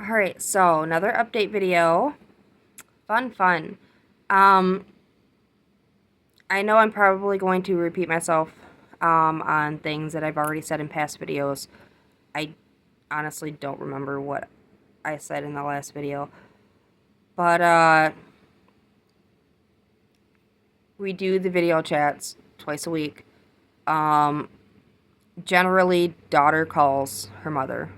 Alright, so another update video. Fun. Um, I know I'm probably going to repeat myself on things that I've already said in past videos. I honestly don't remember what I said in the last video. But we do the video chats twice a week. Um, Generally, daughter calls her mother.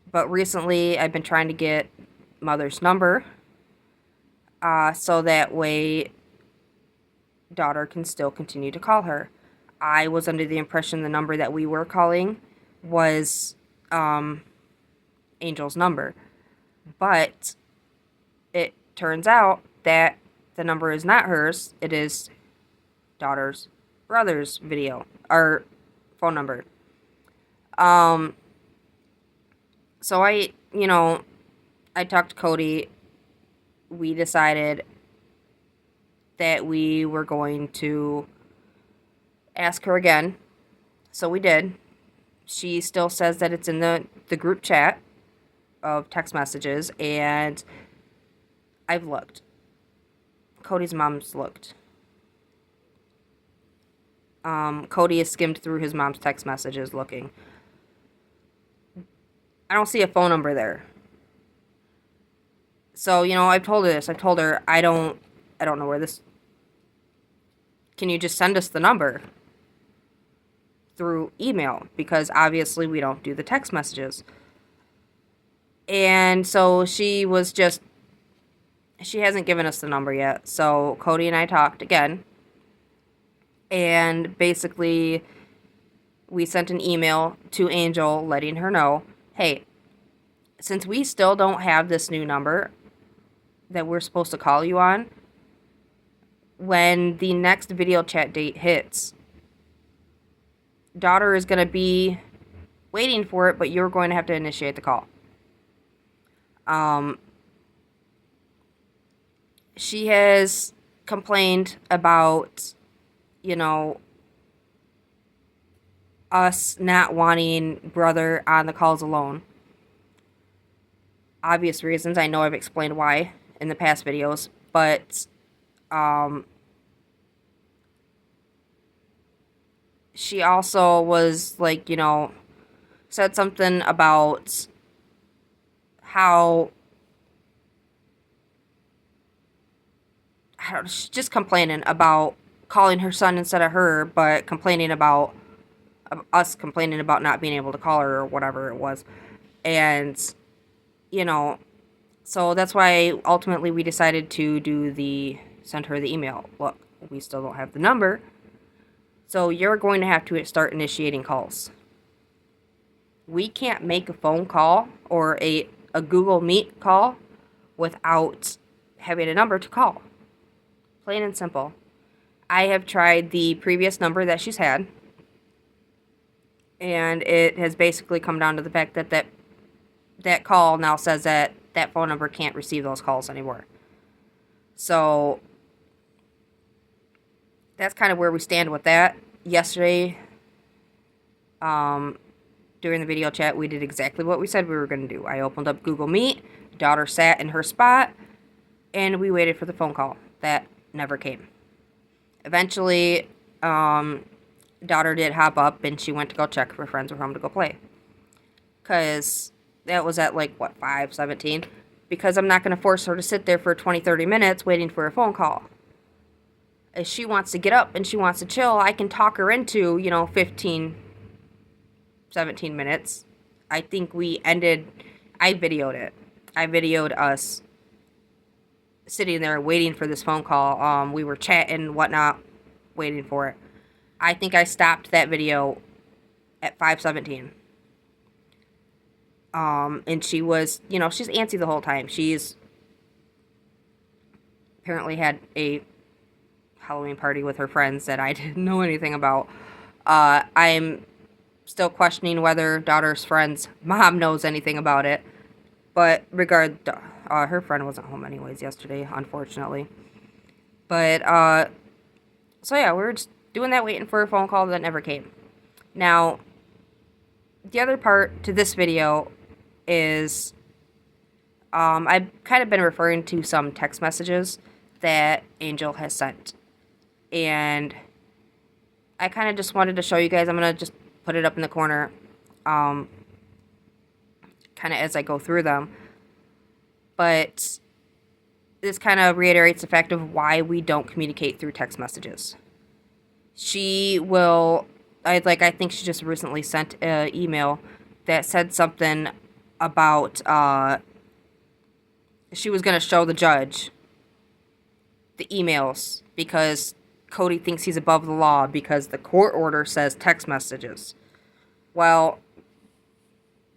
But recently I've been trying to get mother's number so that way daughter can still continue to call her. I was under the impression the number that we were calling was Angel's number, but it turns out that the number is not hers. It is daughter's brother's video or phone number. So I talked to Cody. We decided that we were going to ask her again. So we did. She still says that it's in the group chat of text messages, and I've looked. Cody's mom's looked. Cody has skimmed through his mom's text messages looking. I don't see a phone number there. So, I've told her this. I've told her I don't know where this. Can you just send us the number through email? Because obviously we don't do the text messages. And so she hasn't given us the number yet. So Cody and I talked again. And basically we sent an email to Angel letting her know, hey, since we still don't have this new number that we're supposed to call you on, when the next video chat date hits, daughter is going to be waiting for it, but you're going to have to initiate the call. She has complained about, us not wanting brother on the calls alone. Obvious reasons. I know I've explained why in the past videos, but she also was like, said something about how she's just complaining about calling her son instead of her, but complaining about us complaining about not being able to call her or whatever it was. And, so that's why ultimately we decided to send her the email. Look, we still don't have the number, so you're going to have to start initiating calls. We can't make a phone call or a Google Meet call without having a number to call. Plain and simple. I have tried the previous number that she's had, and it has basically come down to the fact that that call now says that that phone number can't receive those calls anymore. So that's kind of where we stand with that. Yesterday, during the video chat, we did exactly what we said we were going to do. I opened up Google Meet, daughter sat in her spot, and we waited for the phone call. That never came. Eventually, daughter did hop up, and she went to go check if her friends were home to go play. Because that was at 5:17. Because I'm not going to force her to sit there for 20-30 minutes waiting for a phone call. If she wants to get up and she wants to chill, I can talk her into, 15, 17 minutes. I think I videoed it. I videoed us sitting there waiting for this phone call. We were chatting and whatnot, waiting for it. I think I stopped that video at 5:17. And she was, she's antsy the whole time. She's apparently had a Halloween party with her friends that I didn't know anything about. I'm still questioning whether daughter's friend's mom knows anything about it. But her friend wasn't home anyways yesterday, unfortunately. But, so yeah, we were just doing that, waiting for a phone call that never came. Now, the other part to this video is I've kind of been referring to some text messages that Angel has sent. And I kind of just wanted to show you guys. I'm going to just put it up in the corner kind of as I go through them. But this kind of reiterates the fact of why we don't communicate through text messages. She will, I think she just recently sent an email that said something about she was going to show the judge the emails because Cody thinks he's above the law because the court order says text messages. Well,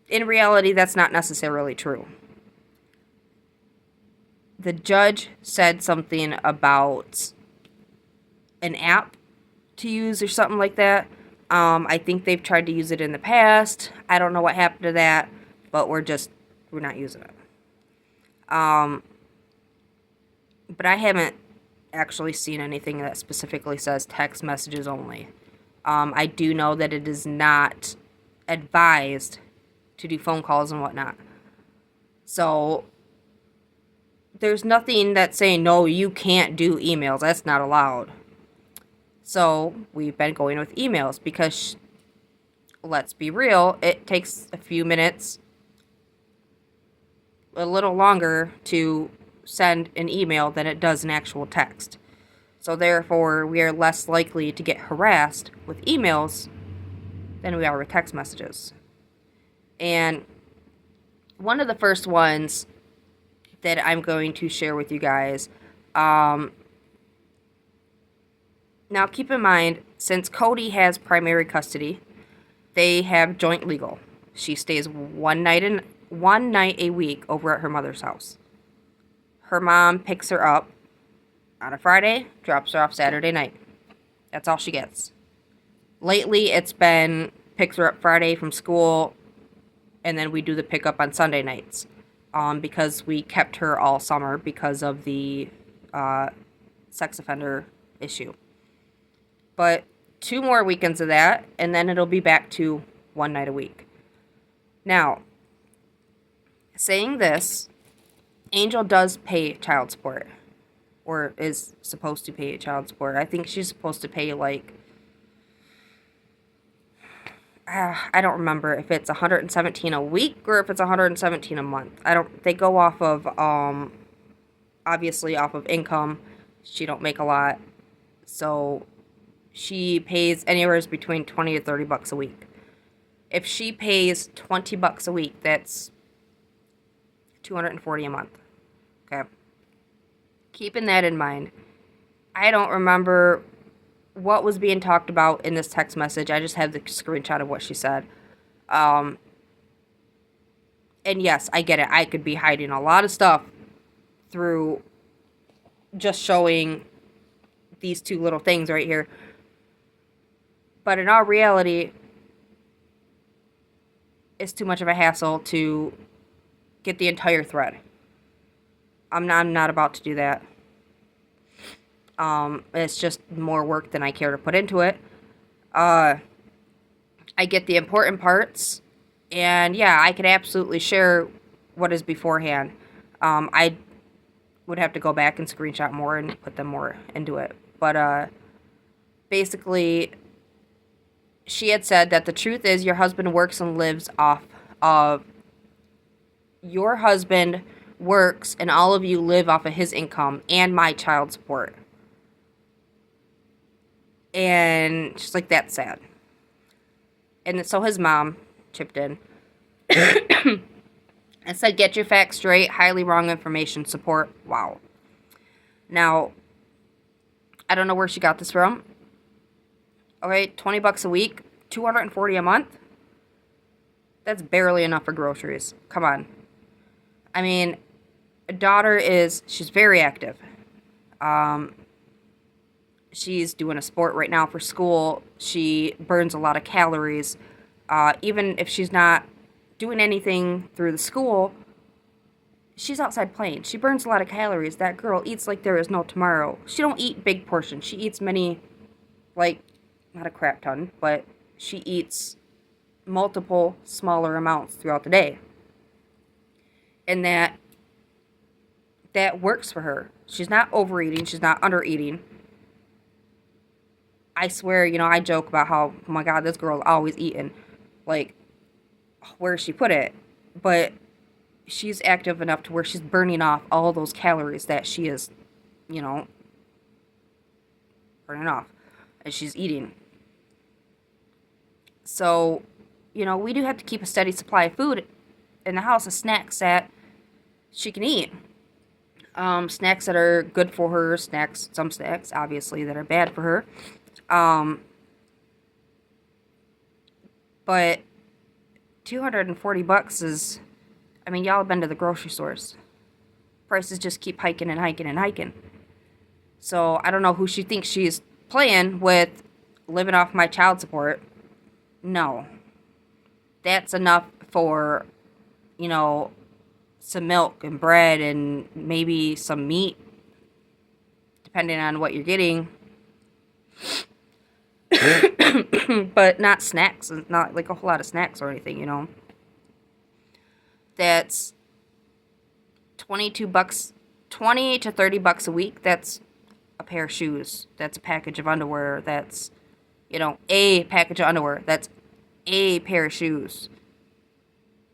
in reality, that's not necessarily true. The judge said something about an app to use or something like that. I think they've tried to use it in the past. I don't know what happened to that, but we're not using it. But I haven't actually seen anything that specifically says text messages only. I do know that it is not advised to do phone calls and whatnot. So there's nothing that's saying, no, you can't do emails. That's not allowed. So we've been going with emails because, let's be real, it takes a few minutes, a little longer to send an email than it does an actual text. So therefore, we are less likely to get harassed with emails than we are with text messages. And one of the first ones that I'm going to share with you guys, now keep in mind, since Cody has primary custody, they have joint legal. She stays one night a week over at her mother's house. Her mom picks her up on a Friday, drops her off Saturday night. That's all she gets. Lately, it's been picks her up Friday from school, and then we do the pickup on Sunday nights. Because we kept her all summer because of the sex offender issue. But 2 more weekends of that, and then it'll be back to 1 night a week. Now, saying this, Angel does pay child support, or is supposed to pay child support. I think she's supposed to pay I don't remember if it's $117 a week or if it's $117 a month. They go off of, obviously off of income. She don't make a lot. So she pays anywhere between $20 to $30 a week. If she pays $20 a week, that's $240 a month. Okay. Keeping that in mind, I don't remember what was being talked about in this text message. I just have the screenshot of what she said. And yes, I get it. I could be hiding a lot of stuff through just showing these 2 little things right here. But in all reality, it's too much of a hassle to get the entire thread. I'm not about to do that. It's just more work than I care to put into it. I get the important parts, and yeah, I could absolutely share what is beforehand. I would have to go back and screenshot more and put them more into it. But basically, she had said that the truth is your husband works and lives off of your husband works and all of you live off of his income and my child support. And she's like, that's sad. And so his mom chipped in and said, get your facts straight, highly wrong information, support. Wow. Now, I don't know where she got this from. Okay, $20 a week, $240 a month. That's barely enough for groceries. Come on. I mean, she's very active. She's doing a sport right now for school. She burns a lot of calories. Even if she's not doing anything through the school, she's outside playing. She burns a lot of calories. That girl eats like there is no tomorrow. She don't eat big portions. She eats many, not a crap ton, but she eats multiple smaller amounts throughout the day. And that works for her. She's not overeating, she's not undereating. I swear, I joke about how, oh my God, this girl's always eating. Like, where she put it? But she's active enough to where she's burning off all those calories that she is, burning off as she's eating. So, we do have to keep a steady supply of food in the house, of snacks that she can eat. Snacks that are good for her, some snacks, obviously, that are bad for her. But $240 is, y'all have been to the grocery stores. Prices just keep hiking and hiking and hiking. So I don't know who she thinks she's playing with, living off my child support. No. That's enough for, some milk and bread and maybe some meat, depending on what you're getting. But not snacks. Not like a whole lot of snacks or anything, That's $22, $20 to $30 a week. That's a pair of shoes. That's a package of underwear. That's, a package of underwear. That's a pair of shoes.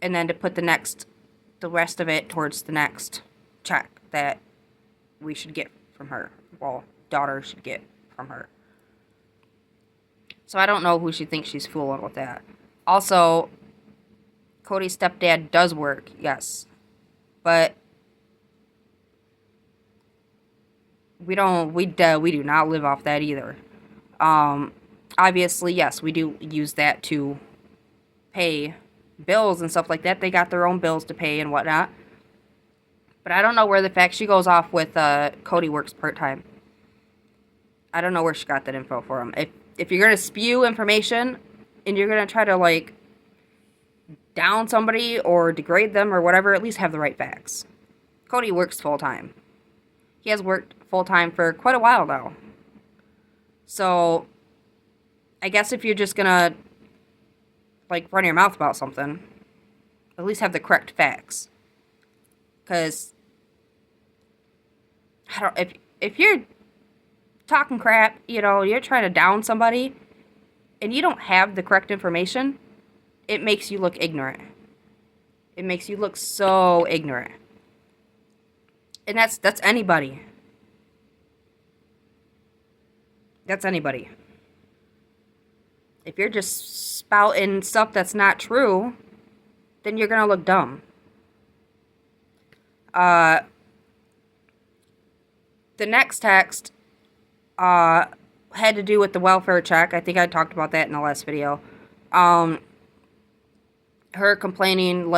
And then to put the rest of it towards the next check that we should get from her. Well, daughter should get from her. So I don't know who she thinks she's fooling with that. Also, Cody's stepdad does work, yes. But we do not live off that either. Obviously, yes, we do use that to pay bills and stuff like that. They got their own bills to pay and whatnot. But I don't know where the fact she goes off with Cody works part-time. I don't know where she got that info from. If you're going to spew information and you're going to try to, down somebody or degrade them or whatever, at least have the right facts. Cody works full-time. He has worked full-time for quite a while now. So, I guess if you're just going to, run your mouth about something, at least have the correct facts. Because, if you're talking crap, you're trying to down somebody, and you don't have the correct information, it makes you look ignorant. It makes you look so ignorant. And that's anybody. That's anybody. If you're just spouting stuff that's not true, then you're gonna look dumb. The next text had to do with the welfare check. I think I talked about that in the last video. Her complaining,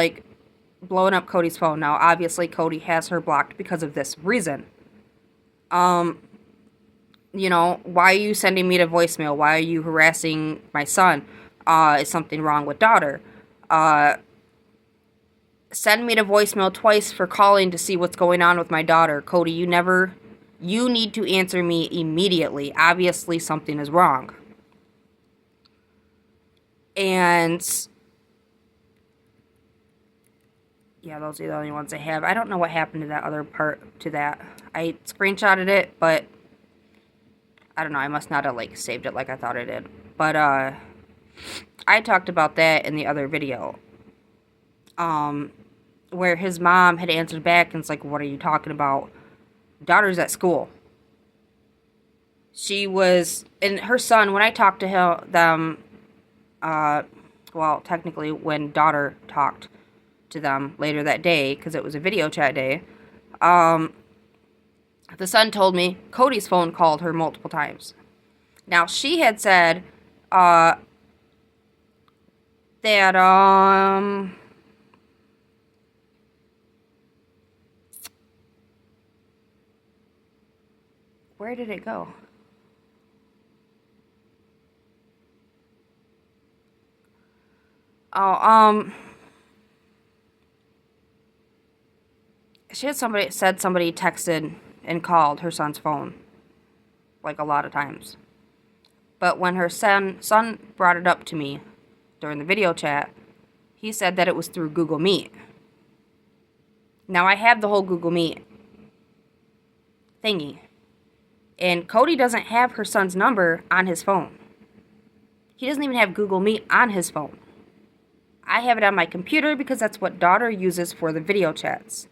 blowing up Cody's phone. Now, obviously, Cody has her blocked because of this reason. Why are you sending me to voicemail? Why are you harassing my son? Is something wrong with daughter? Send me to voicemail twice for calling to see what's going on with my daughter. Cody, you need to answer me immediately. Obviously, something is wrong. And yeah, those are the only ones I have. I don't know what happened to that other part to that. I screenshotted it, but I don't know. I must not have saved it like I thought I did. But I talked about that in the other video. Where his mom had answered back and it's like, what are you talking about? Daughter's at school. She was, and her son, when I talked to them, technically when daughter talked to them later that day, because it was a video chat day, the son told me Cody's phone called her multiple times. Now, she had said, that, where did it go? Somebody texted and called her son's phone, a lot of times. But when her son brought it up to me, during the video chat, he said that it was through Google Meet. Now, I have the whole Google Meet thingy. And Cody doesn't have her son's number on his phone. He doesn't even have Google Meet on his phone. I have it on my computer because that's what daughter uses for the video chats.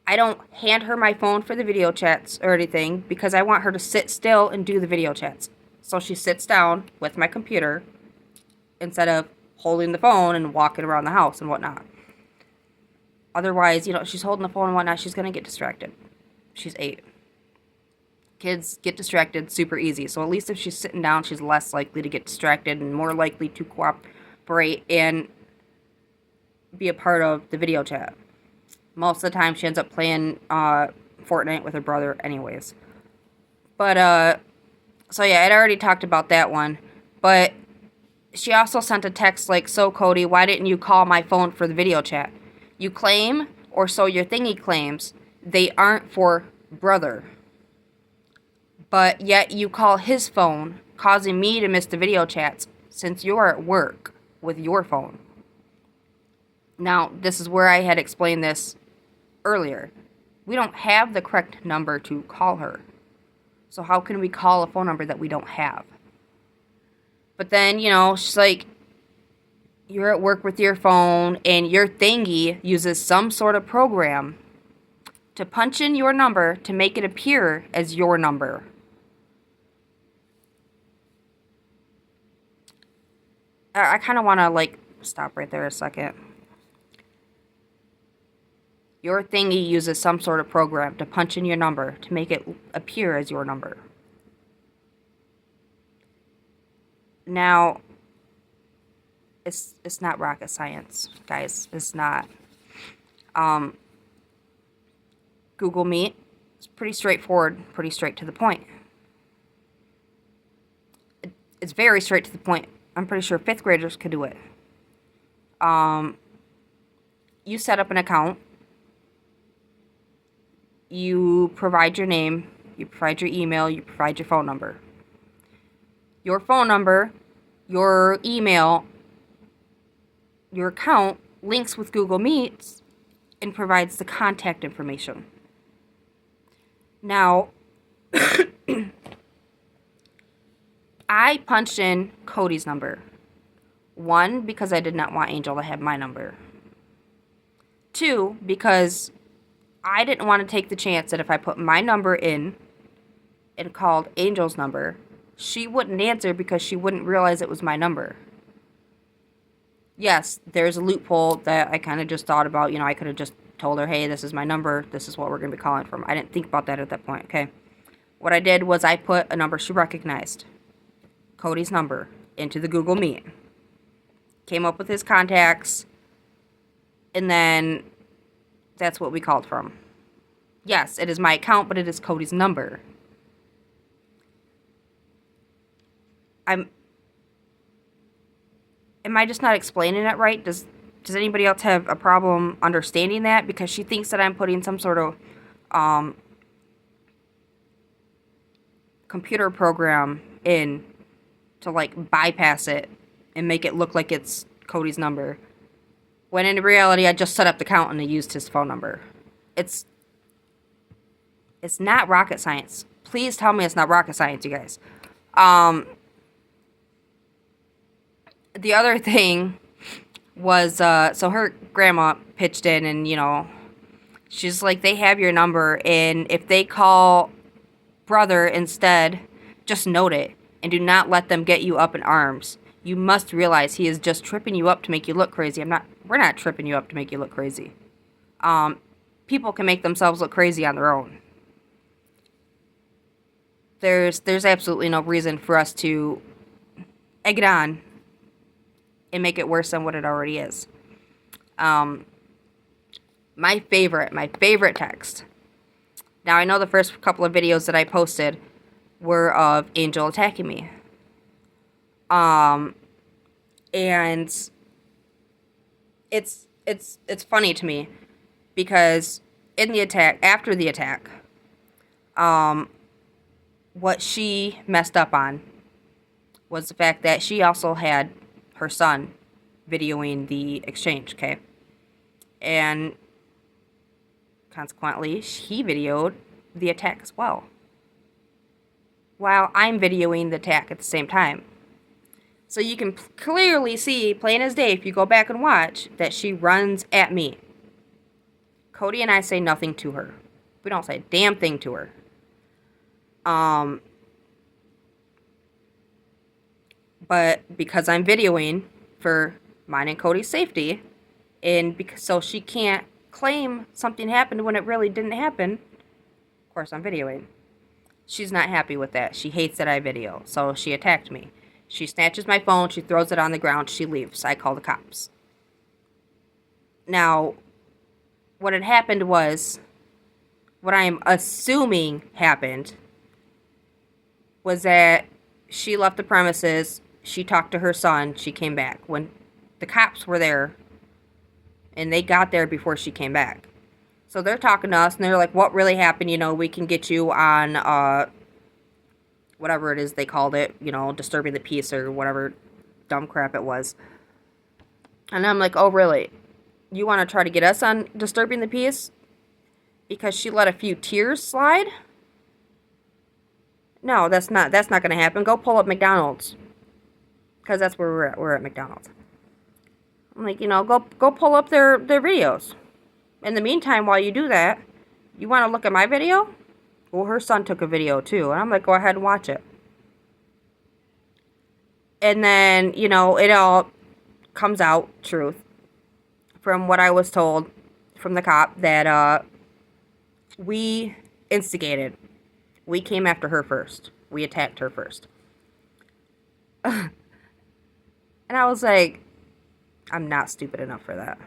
I don't hand her my phone for the video chats or anything because I want her to sit still and do the video chats. So she sits down with my computer instead of holding the phone and walking around the house and whatnot. Otherwise, she's holding the phone and whatnot, she's going to get distracted. She's 8. Kids get distracted super easy. So at least if she's sitting down, she's less likely to get distracted and more likely to cooperate and be a part of the video chat. Most of the time, she ends up playing Fortnite with her brother anyways. But, so yeah, I'd already talked about that one. But she also sent a text like, "So, Cody, why didn't you call my phone for the video chat? You claim, or so your thingy claims, they aren't for brother. But yet you call his phone, causing me to miss the video chats since you're at work with your phone." Now, this is where I had explained this earlier. We don't have the correct number to call her. So how can we call a phone number that we don't have? But then, she's like, you're at work with your phone and your thingy uses some sort of program to punch in your number to make it appear as your number. I kind of want to, stop right there a second. Your thingy uses some sort of program to punch in your number to make it appear as your number. Now, it's not rocket science, guys. It's not. Google Meet is pretty straightforward, pretty straight to the point. It's very straight to the point. I'm pretty sure 5th graders could do it. You set up an account. You provide your name, you provide your email, you provide your phone number. Your phone number, your email, your account links with Google Meets and provides the contact information. Now, I punched in Cody's number. 1, because I did not want Angel to have my number. 2, because I didn't want to take the chance that if I put my number in and called Angel's number, she wouldn't answer because she wouldn't realize it was my number. Yes, there's a loophole that I kind of just thought about. I could have just told her, hey, this is my number. This is what we're going to be calling from. I didn't think about that at that point, okay? What I did was I put a number she recognized, Cody's number, into the Google Meet. Came up with his contacts, and then that's what we called from. Yes, it is my account, but it is Cody's number. Am I just not explaining it right? Does anybody else have a problem understanding that? Because she thinks that I'm putting some sort of computer program in to bypass it and make it look like it's Cody's number. When in reality, I just set up the account and I used his phone number. It's not rocket science. Please tell me it's not rocket science, you guys. The other thing was, so her grandma pitched in and, she's like, they have your number, and if they call brother instead, just note it, and do not let them get you up in arms. You must realize he is just tripping you up to make you look crazy. We're not tripping you up to make you look crazy. People can make themselves look crazy on their own. There's absolutely no reason for us to egg it on and make it worse than what it already is. My favorite text. Now, I know the first couple of videos that I posted were of Angel attacking me. And it's funny to me because after the attack, what she messed up on was the fact that she also had her son videoing the exchange, okay? And consequently, he videoed the attack as well, while I'm videoing the attack at the same time. So you can clearly see, plain as day, if you go back and watch, that she runs at me. Cody and I say nothing to her. We don't say a damn thing to her. But because I'm videoing for mine and Cody's safety, and because so she can't claim something happened when it really didn't happen, of course I'm videoing. She's not happy with that. She hates that I video, so she attacked me. She snatches my phone, she throws it on the ground, she leaves. I call the cops. Now, what had happened was, what I am assuming happened, was that she left the premises, she talked to her son, she came back. When the cops were there, and they got there before she came back. So they're talking to us, and they're like, what really happened? You know, we can get you on, whatever it is they called it, you know, disturbing the peace or whatever dumb crap it was. And I'm like, oh, really? You want to try to get us on disturbing the peace? Because she let a few tears slide? No, that's not going to happen. Go pull up McDonald's. Because that's where we're at. We're at McDonald's. I'm like, you know, go pull up their videos. In the meantime, while you do that, you want to look at my video? Well, her son took a video too. And I'm like, go ahead and watch it. And then, you know, it all comes out, truth, from what I was told from the cop, that we instigated. We came after her first. We attacked her first. And I was like, I'm not stupid enough for that.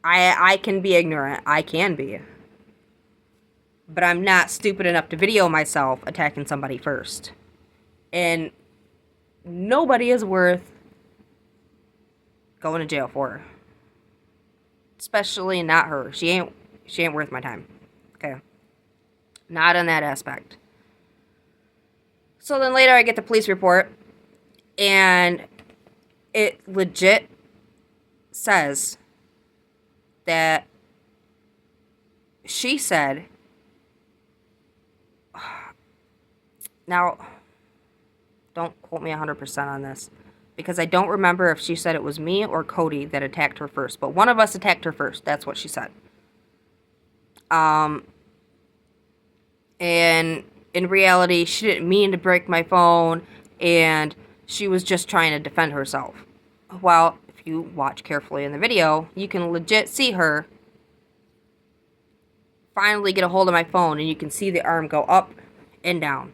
I can be ignorant. I can be. But I'm not stupid enough to video myself attacking somebody first. And nobody is worth going to jail for. Especially not her. She ain't worth my time. Okay. Not in that aspect. So then later I get the police report, and it legit says that she said, now, don't quote me 100% on this, because I don't remember if she said it was me or Cody that attacked her first, but one of us attacked her first. That's what she said. And in reality, she didn't mean to break my phone, and she was just trying to defend herself. Well, if you watch carefully in the video, you can legit see her finally get a hold of my phone, and you can see the arm go up and down.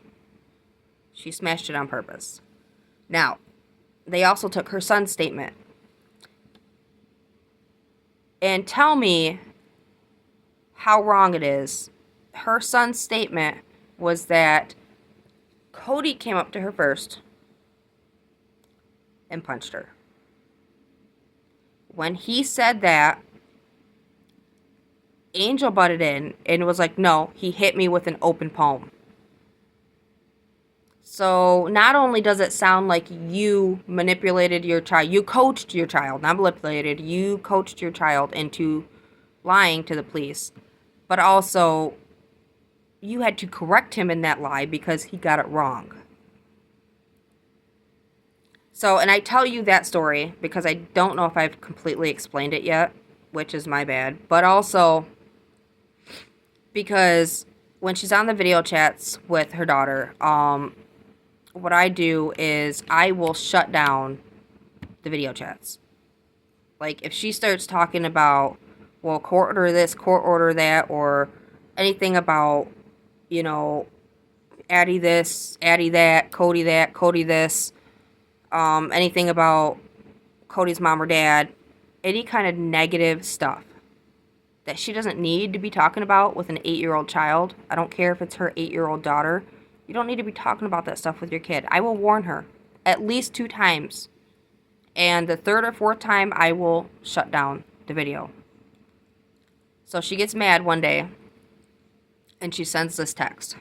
She smashed it on purpose. Now, they also took her son's statement. And tell me how wrong it is. Her son's statement was that Cody came up to her first and punched her. When he said that, Angel butted in and was like, no, he hit me with an open palm. So not only does it sound like you manipulated your child, you coached your child, not manipulated, you coached your child into lying to the police, but also you had to correct him in that lie because he got it wrong. So, and I tell you that story because I don't know if I've completely explained it yet, which is my bad, but also because when she's on the video chats with her daughter, what I do is I will shut down the video chats. Like, if she starts talking about, well, court order this, court order that, or anything about, you know, Addie this, Addie that, Cody this, anything about Cody's mom or dad, any kind of negative stuff that she doesn't need to be talking about with an 8-year-old child. I don't care if it's her 8-year-old daughter. You don't need to be talking about that stuff with your kid. I will warn her at least 2 times. And the 3rd or 4th time, I will shut down the video. So she gets mad one day, and she sends this text.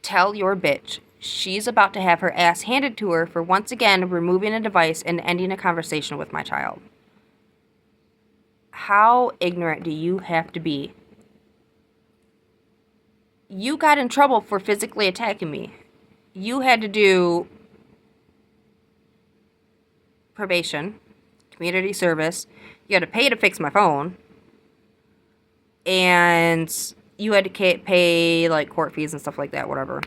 Tell your bitch she's about to have her ass handed to her for once again removing a device and ending a conversation with my child. How ignorant do you have to be? You got in trouble for physically attacking me. You had to do probation, community service. You had to pay to fix my phone. And you had to pay, like, court fees and stuff like that, whatever.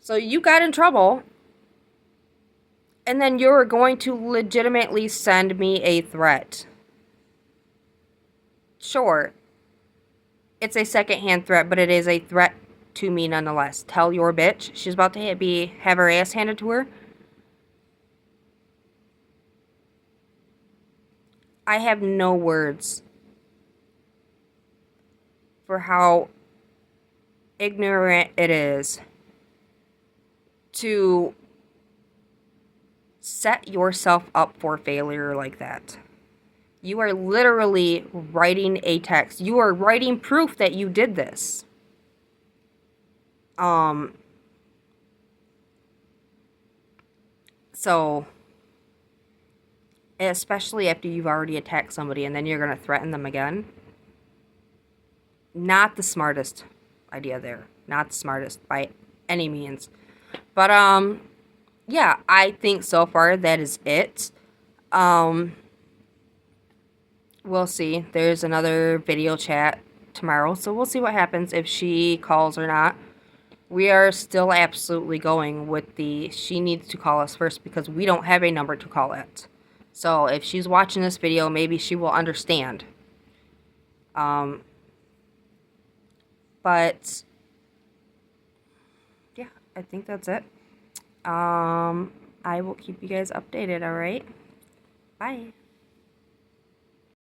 So you got in trouble. And then you're going to legitimately send me a threat. Sure, it's a secondhand threat, but it is a threat to me nonetheless. Tell your bitch she's about to have her ass handed to her. I have no words for how ignorant it is to set yourself up for failure like that. You are literally writing a text. You are writing proof that you did this. So, especially after you've already attacked somebody and then you're going to threaten them again. Not the smartest idea there. Not the smartest by any means. But, yeah, I think so far that is it. We'll see. There's another video chat tomorrow, so we'll see what happens if she calls or not. We are still absolutely going with she needs to call us first because we don't have a number to call at. So if she's watching this video, maybe she will understand. But yeah, I think that's it. I will keep you guys updated, alright? Bye.